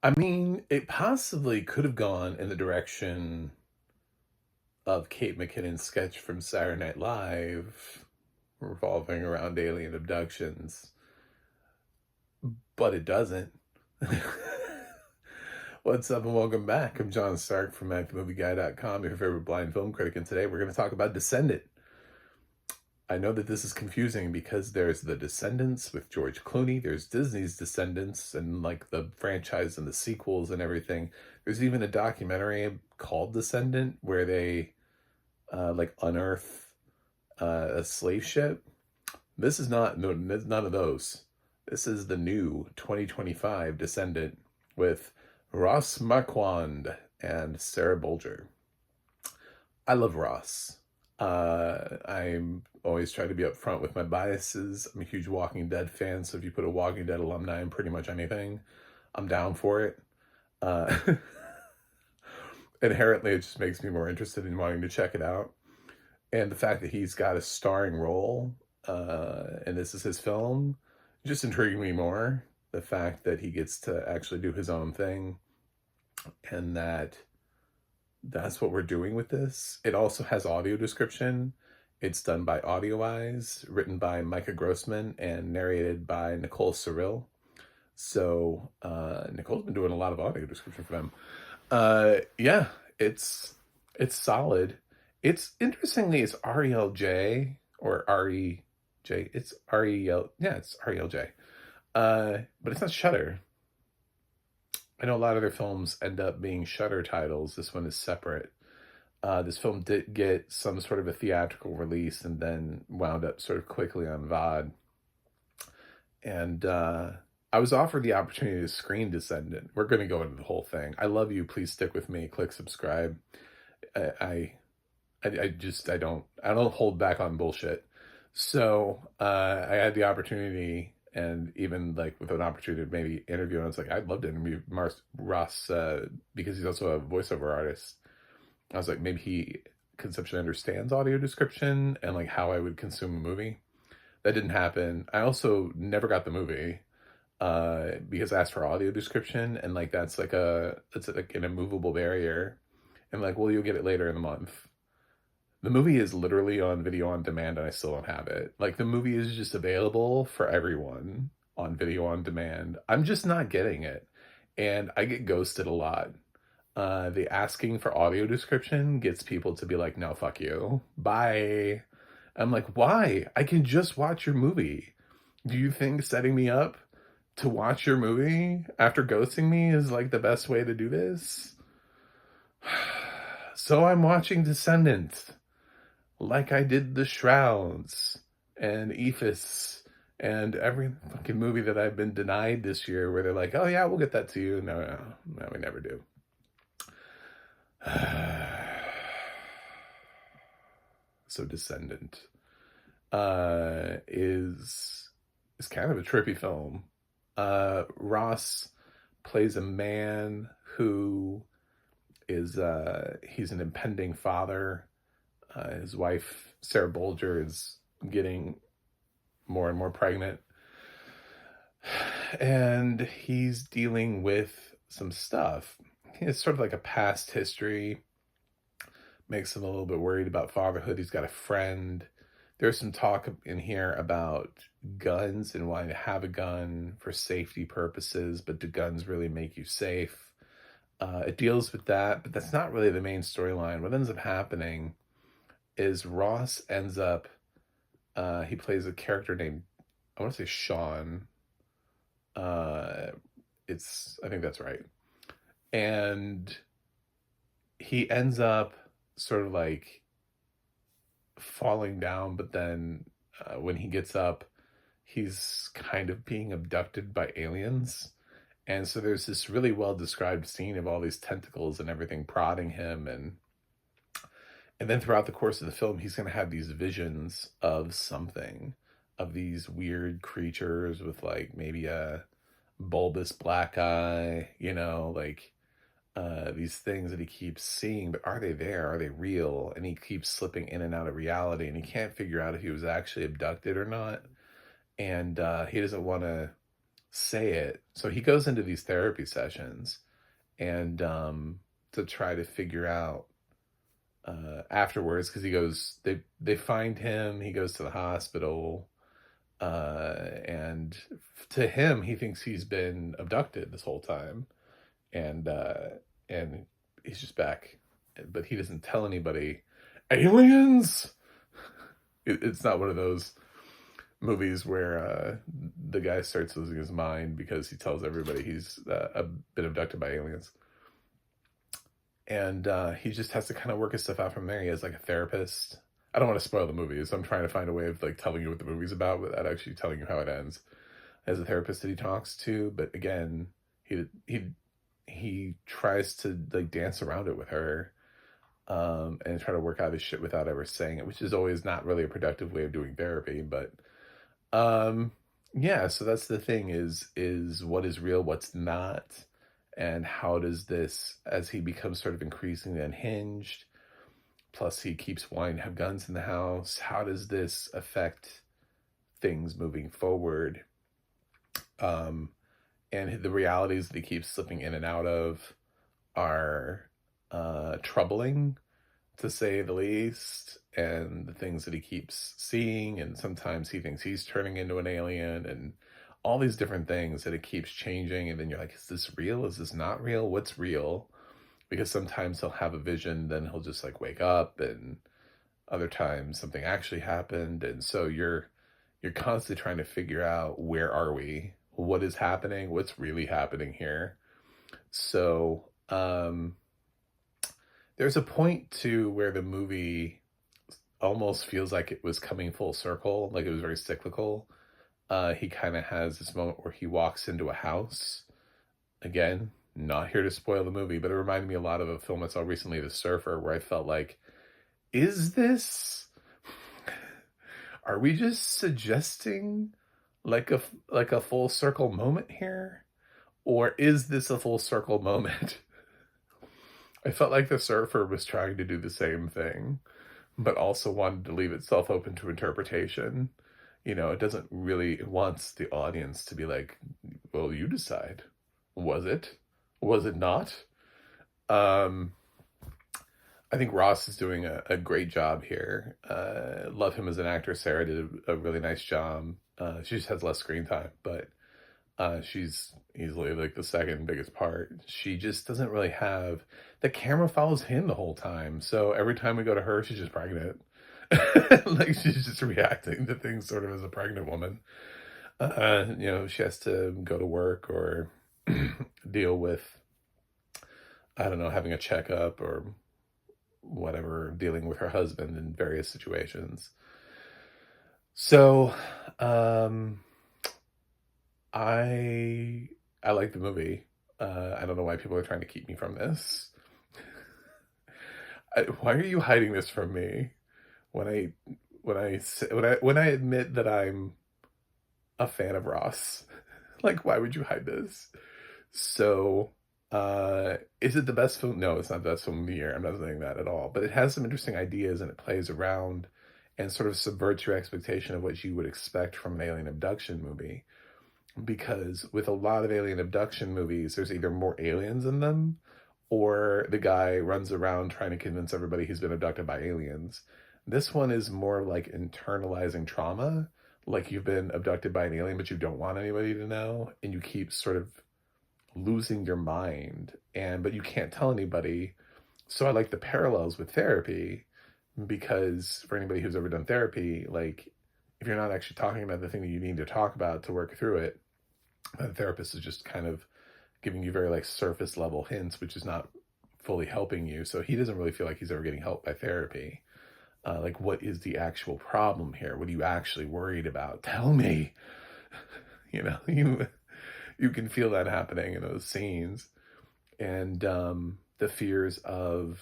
I mean, it possibly could have gone in the direction of Kate McKinnon's sketch from Saturday Night Live revolving around alien abductions, but it doesn't. What's up and welcome back? I'm John Stark from MacTheMovieGuy.com, your favorite blind film critic, and today we're going to talk about Descendent. I know that this is confusing because there's the Descendants with George Clooney, there's Disney's Descendants and like the franchise and the sequels and everything. There's even a documentary called Descendant where they like unearth a slave ship. This is none of those. This is the new 2025 Descendant with Ross Marquand and Sarah Bolger. I love Ross. I'm always try to be upfront with my biases. I'm a huge Walking Dead fan, so if you put a Walking Dead alumni in pretty much anything, I'm down for it. Inherently, it just makes me more interested in wanting to check it out. And the fact that he's got a starring role, and this is his film, just intrigued me more. The fact that he gets to actually do his own thing, and that's what we're doing with this. It also has audio description. It's done by AudioEyes, written by Micah Grossman, and narrated by Nicole Cyrille. So Nicole's been doing a lot of audio description for them. Yeah, it's solid. It's interestingly, it's RELJ or REJ. It's REL. Yeah, it's RELJ. But it's not Shudder. I know a lot of their films end up being Shudder titles. This one is separate. This film did get some sort of a theatrical release and then wound up sort of quickly on VOD. And I was offered the opportunity to screen Descendant. We're going to go into the whole thing. I love you. Please stick with me. Click subscribe. I don't hold back on bullshit. So I had the opportunity, and even like with an opportunity to maybe interview, and I was like, I'd love to interview Ross because he's also a voiceover artist. I was like, maybe he conceptually understands audio description and like how I would consume a movie. That didn't happen. I also never got the movie because I asked for audio description, and like it's like an immovable barrier. And like, well, you'll get it later in the month. The movie is literally on video on demand, and I still don't have it. Like, the movie is just available for everyone on video on demand. I'm just not getting it, and I get ghosted a lot. The asking for audio description gets people to be like, no, fuck you. Bye. I'm like, why? I can just watch your movie. Do you think setting me up to watch your movie after ghosting me is like the best way to do this? So I'm watching Descendant like I did The Shrouds and Ephus and every fucking movie that I've been denied this year where they're like, oh yeah, we'll get that to you. No, we never do. So Descendant is kind of a trippy film. Ross plays a man who is he's an impending father. His wife Sarah Bolger is getting more and more pregnant, and he's dealing with some stuff. It's sort of like a past history, makes him a little bit worried about fatherhood. He's got a friend. There's some talk in here about guns and wanting to have a gun for safety purposes, but do guns really make you safe? It deals with that, but that's not really the main storyline. What ends up happening is Ross ends up, he plays a character named, I want to say Sean. I think that's right. And he ends up sort of like falling down, but then when he gets up, he's kind of being abducted by aliens. And so there's this really well described scene of all these tentacles and everything prodding him, and then throughout the course of the film, he's going to have these visions of something, of these weird creatures with like maybe a bulbous black eye, like these things that he keeps seeing, but are they there? Are they real? And he keeps slipping in and out of reality, and he can't figure out if he was actually abducted or not. And he doesn't want to say it. So he goes into these therapy sessions and to try to figure out afterwards, because they find him, he goes to the hospital, and to him, he thinks he's been abducted this whole time, and he's just back, but he doesn't tell anybody. Aliens. It's not one of those movies where the guy starts losing his mind because he tells everybody he's been abducted by aliens. And he just has to kind of work his stuff out from there. He has like a therapist. I don't want to spoil the movie, so I'm trying to find a way of like telling you what the movie's about without actually telling you how it ends. As a therapist that he talks to, but again, he tries to like dance around it with her, and try to work out his shit without ever saying it, which is always not really a productive way of doing therapy. But yeah, so that's the thing is what is real, what's not. And how does this, as he becomes sort of increasingly unhinged, plus he keeps wanting to have guns in the house, how does this affect things moving forward? And the realities that he keeps slipping in and out of are troubling, to say the least. And the things that he keeps seeing, and sometimes he thinks he's turning into an alien, and all these different things that it keeps changing. And then you're like, is this real? Is this not real? What's real? Because sometimes he'll have a vision, then he'll just like wake up, and other times something actually happened. And so you're constantly trying to figure out, where are we? What is happening? What's really happening here? So there's a point too where the movie almost feels like it was coming full circle, like it was very cyclical. He kind of has this moment where he walks into a house. Again, not here to spoil the movie, but it reminded me a lot of a film I saw recently, The Surfer, where I felt like, are we just suggesting like a full circle moment here? Or is this a full circle moment? I felt like The Surfer was trying to do the same thing, but also wanted to leave itself open to interpretation. It wants the audience to be like, well, you decide. Was it? Was it not? I think Ross is doing a great job here. Love him as an actor. Sarah did a really nice job. She just has less screen time, but she's easily like the second biggest part. She just doesn't really have... The camera follows him the whole time. So every time we go to her, she's just pregnant. Like she's just reacting to things sort of as a pregnant woman. She has to go to work or deal with, I don't know, having a checkup or whatever, dealing with her husband in various situations. So I like the movie. I don't know why people are trying to keep me from this. Why are you hiding this from me? When I admit that I'm a fan of Ross, like, why would you hide this? So, is it the best film? No, it's not the best film of the year. I'm not saying that at all. But it has some interesting ideas, and it plays around and sort of subverts your expectation of what you would expect from an alien abduction movie. Because with a lot of alien abduction movies, there's either more aliens in them, or the guy runs around trying to convince everybody he's been abducted by aliens. This one is more like internalizing trauma, like you've been abducted by an alien, but you don't want anybody to know, and you keep sort of losing your mind, but you can't tell anybody. So I like the parallels with therapy, because for anybody who's ever done therapy, like, if you're not actually talking about the thing that you need to talk about to work through it, the therapist is just kind of giving you very like surface level hints, which is not fully helping you. So he doesn't really feel like he's ever getting help by therapy. Like, what is the actual problem here? What are you actually worried about? Tell me. You can feel that happening in those scenes. And the fears of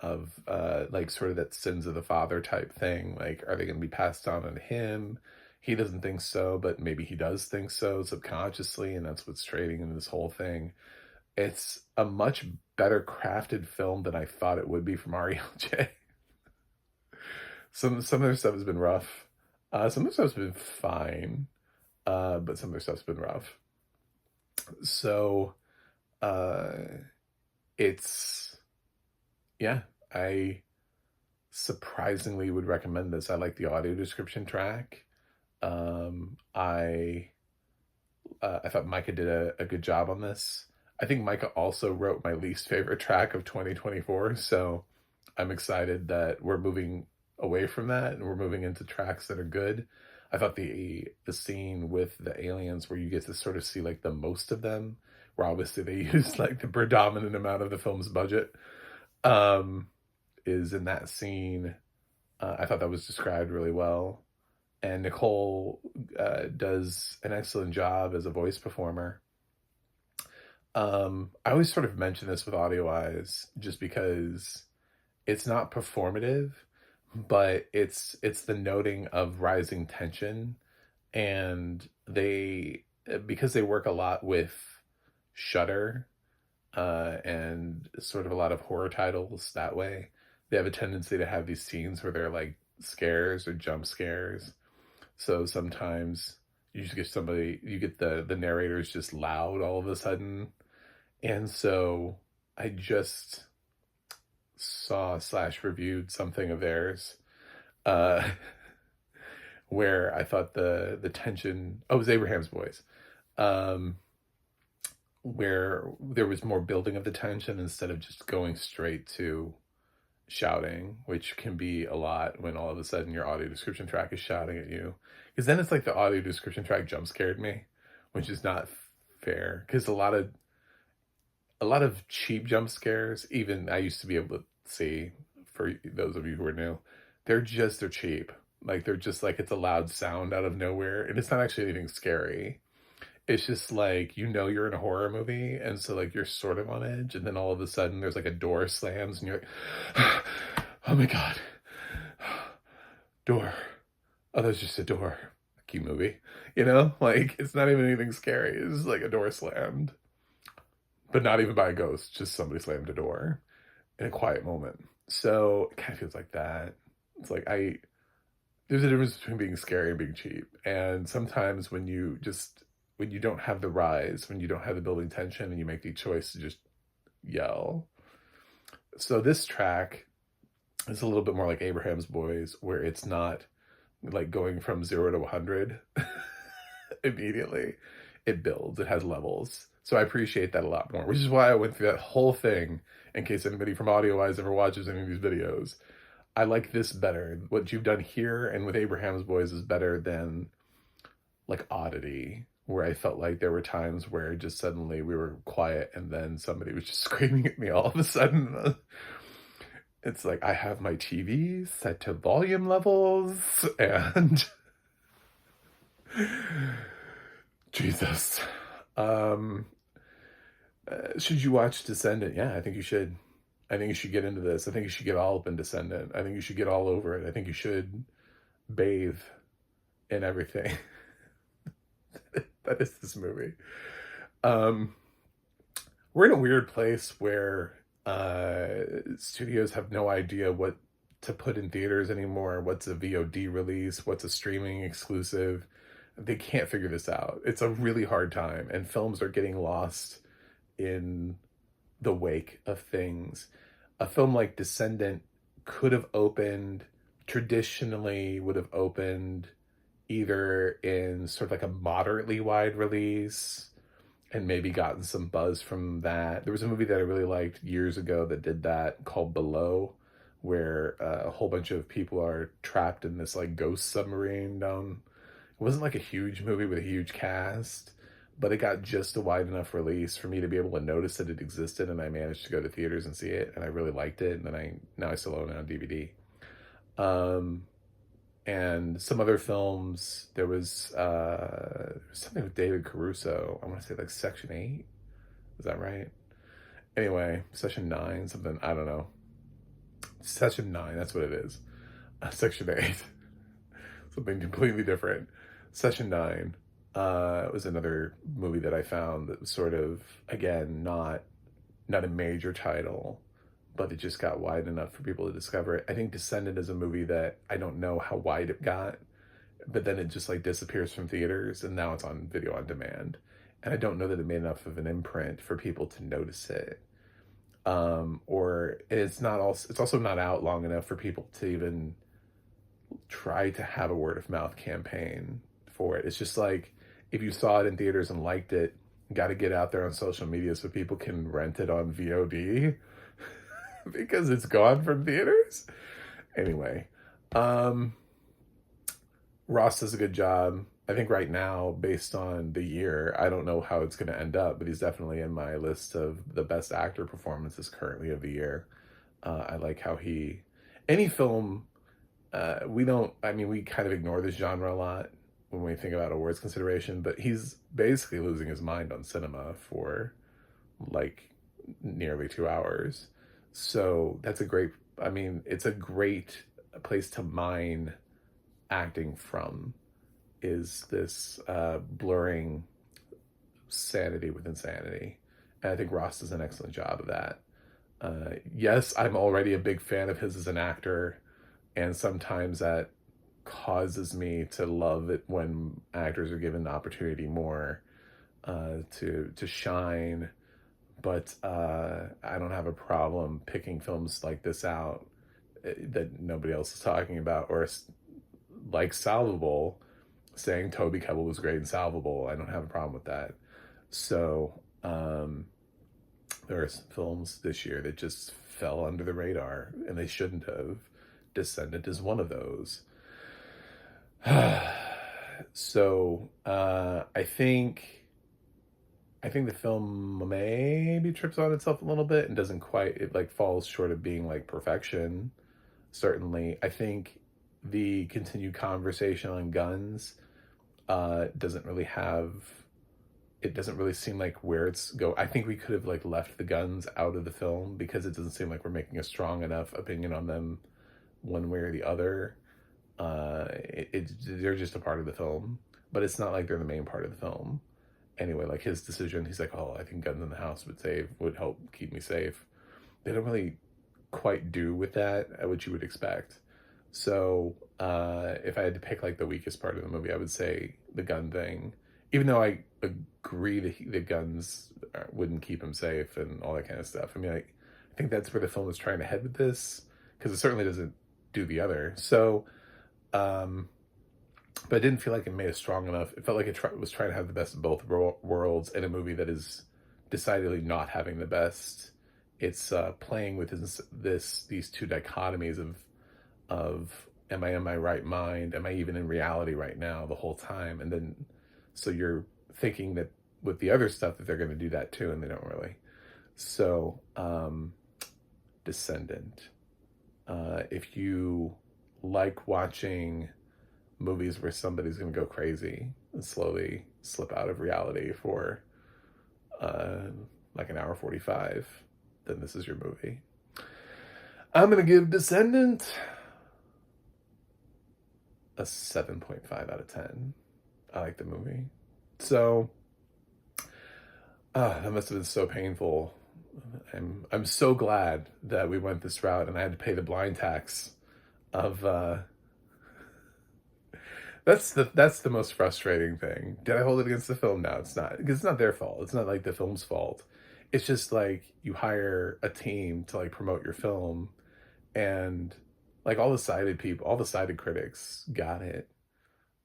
like sort of that sins of the father type thing. Like, are they going to be passed on him? He doesn't think so, but maybe he does think so subconsciously, and that's what's trading in this whole thing. It's a much better crafted film than I thought it would be from RELJ. Some of their stuff has been rough. Some of their stuff's been fine, but some of their stuff's been rough. So uh, it's, yeah, I surprisingly would recommend this. I like the audio description track. I thought Micah did a good job on this. I think Micah also wrote my least favorite track of 2024, so I'm excited that we're moving away from that and we're moving into tracks that are good. I thought the scene with the aliens where you get to sort of see like the most of them, where obviously they use like the predominant amount of the film's budget, um, is in that scene. I thought that was described really well. And Nicole does an excellent job as a voice performer. I always sort of mention this with Audio Eyes just because it's not performative, but it's the noting of rising tension, and they, because they work a lot with Shudder and sort of a lot of horror titles that way, they have a tendency to have these scenes where they're like scares or jump scares. So sometimes you just get you get the narrators just loud all of a sudden. And so I just saw / reviewed something of theirs uh, where I thought the tension, oh, it was Abraham's voice, um, where there was more building of the tension instead of just going straight to shouting, which can be a lot when all of a sudden your audio description track is shouting at you. Because then it's like the audio description track jump scared me, which is not fair. Because a lot of cheap jump scares, even I used to be able to see, for those of you who are new, they're cheap. Like they're just like, it's a loud sound out of nowhere, and it's not actually anything scary. It's just like, you're in a horror movie, and so like you're sort of on edge, and then all of a sudden there's like a door slams and you're like, oh my god, door, oh, there's just a door. Key movie, like it's not even anything scary. It's just like a door slammed, but not even by a ghost, just somebody slammed a door in a quiet moment. So it kind of feels like that. It's like, there's a difference between being scary and being cheap. And sometimes when you don't have the rise, when you don't have the building tension, and you make the choice to just yell. So this track is a little bit more like Abraham's Boys, where it's not like going from 0 to 100 immediately. It builds, it has levels. So I appreciate that a lot more, which is why I went through that whole thing, in case anybody from Audio Eyes ever watches any of these videos. I like this better. What you've done here and with Abraham's Boys is better than like Oddity, where I felt like there were times where just suddenly we were quiet and then somebody was just screaming at me all of a sudden. It's like, I have my TV set to volume levels and Jesus. Should you watch Descendant? Yeah, I think you should. I think you should get into this. I think you should get all up in Descendant. I think you should get all over it. I think you should bathe in everything. That is this movie. We're in a weird place where studios have no idea what to put in theaters anymore. What's a VOD release? What's a streaming exclusive? They can't figure this out. It's a really hard time, and films are getting lost in the wake of things. A film like Descendant could have opened, traditionally would have opened either in sort of like a moderately wide release and maybe gotten some buzz from that. There was a movie that I really liked years ago that did that, called Below, where a whole bunch of people are trapped in this like ghost submarine down. It wasn't like a huge movie with a huge cast, but it got just a wide enough release for me to be able to notice that it existed, and I managed to go to theaters and see it, and I really liked it, and then now I still own it on DVD. And some other films, there was something with David Caruso. I want to say like Section 8. Is that right? Anyway, Session 9, something, I don't know. Session 9, that's what it is. Section 8. Something completely different. Session 9 was another movie that I found that was sort of, again, not a major title, but it just got wide enough for people to discover it. I think Descendant is a movie that I don't know how wide it got, but then it just like disappears from theaters, and now it's on video on demand. and I don't know that it made enough of an imprint for people to notice it. Or it's also not out long enough for people to even try to have a word of mouth campaign for it. It's just like, if you saw it in theaters and liked it, got to get out there on social media so people can rent it on VOD because it's gone from theaters. Anyway, Ross does a good job. I think right now, based on the year, I don't know how it's going to end up, but he's definitely in my list of the best actor performances currently of the year. I like how any film, we kind of ignore this genre a lot when we think about awards consideration, but he's basically losing his mind on cinema for like nearly 2 hours. So it's a great place to mine acting from, is this blurring sanity with insanity. And I think Ross does an excellent job of that. Yes, I'm already a big fan of his as an actor, and sometimes that causes me to love it when actors are given the opportunity more to shine. But I don't have a problem picking films like this out that nobody else is talking about, or like Salvable, saying Toby Kebbell was great in Salvable. I don't have a problem with that. So there are some films this year that just fell under the radar, and they shouldn't have. Descendent is one of those. So I think the film maybe trips on itself a little bit and doesn't quite, it like falls short of being like perfection. Certainly, I think the continued conversation on guns doesn't really seem like where it's go. I think we could have like left the guns out of the film, because it doesn't seem like we're making a strong enough opinion on them one way or the other. They're just a part of the film, but it's not like they're the main part of the film. Anyway, like his decision, he's like, oh, I think guns in the house would help keep me safe. They don't really quite do with that what you would expect. So if I had to pick like the weakest part of the movie, I would say the gun thing, even though I agree that the guns wouldn't keep him safe and all that kind of stuff. I mean, I think that's where the film was trying to head with this, because it certainly doesn't do the other. So but it didn't feel like it made it strong enough. It felt like it was trying to have the best of both worlds in a movie that is decidedly not having the best. It's playing with these two dichotomies of am I in my right mind? Am I even in reality right now the whole time? And then so you're thinking that with the other stuff that they're going to do that too, and they don't really. So Descendant. If you like watching movies where somebody's going to go crazy and slowly slip out of reality for like an hour 45, then this is your movie. I'm going to give Descendant a 7.5 out of 10. I like the movie. So that must have been so painful. I'm so glad that we went this route and I had to pay the blind tax of that's the most frustrating thing. Did I hold it against the film? No, it's not, because it's not their fault. It's not like the film's fault. It's just like you hire a team to like promote your film, and like all the sighted critics got it.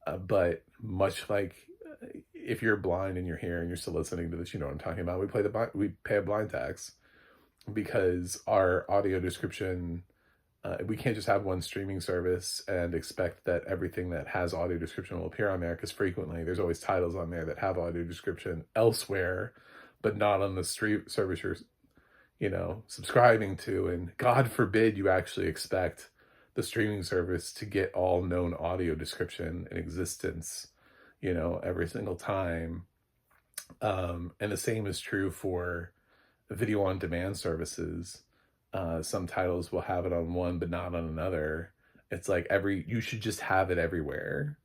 But much like if you're blind and you're here and you're still listening to this, you know what I'm talking about. We pay a blind tax because our audio description, we can't just have one streaming service and expect that everything that has audio description will appear on there, because frequently there's always titles on there that have audio description elsewhere, but not on the stream service you're, subscribing to. And God forbid you actually expect the streaming service to get all known audio description in existence, every single time. And the same is true for video on demand services. Some titles will have it on one but not on another. It's like you should just have it everywhere.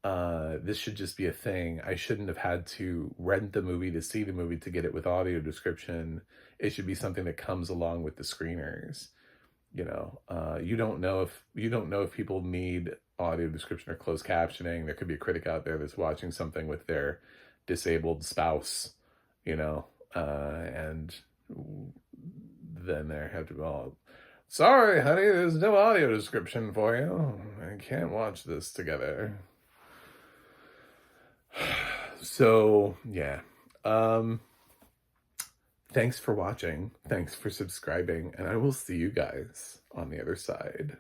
This should just be a thing. I shouldn't have had to rent the movie to see the movie to get it with audio description. It should be something that comes along with the screeners. You don't know if people need audio description or closed captioning. There could be a critic out there that's watching something with their disabled spouse, you know, and then they have to go, sorry, honey, there's no audio description for you. I can't watch this together. So, yeah. Thanks for watching. Thanks for subscribing. And I will see you guys on the other side.